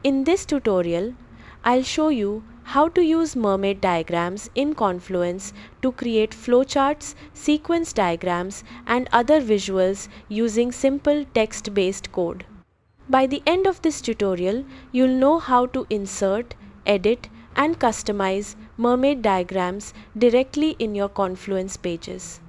In this tutorial, I'll show you how to use Mermaid diagrams in Confluence to create flowcharts, sequence diagrams, and other visuals using simple text-based code. By the end of this tutorial, you'll know how to insert, edit, and customize Mermaid diagrams directly in your Confluence pages.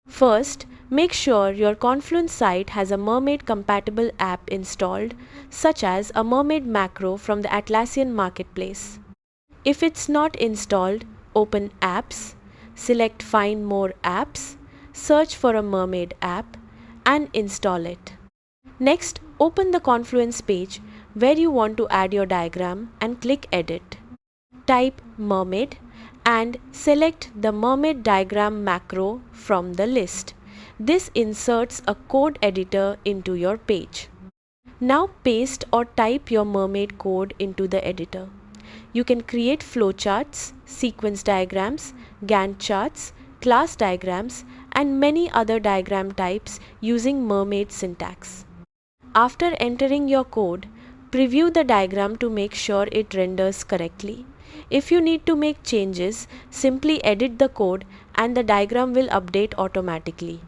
First, make sure your Confluence site has a Mermaid-compatible app installed, such as a Mermaid macro from the Atlassian marketplace. If it's not installed, open Apps, select Find More Apps, search for a Mermaid app, and install it. Next, open the Confluence page where you want to add your diagram and click Edit. Type Mermaid and select the Mermaid diagram macro from the list. This inserts a code editor into your page. Now paste or type your Mermaid code into the editor. You can create flowcharts, sequence diagrams, Gantt charts, class diagrams, and many other diagram types using Mermaid syntax. After entering your code, preview the diagram to make sure it renders correctly. If you need to make changes, simply edit the code and the diagram will update automatically.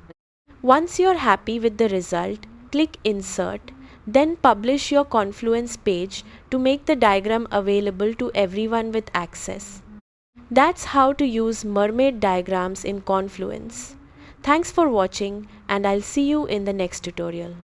Once you're happy with the result, click Insert, then publish your Confluence page to make the diagram available to everyone with access. That's how to use Mermaid diagrams in Confluence. Thanks for watching, and I'll see you in the next tutorial.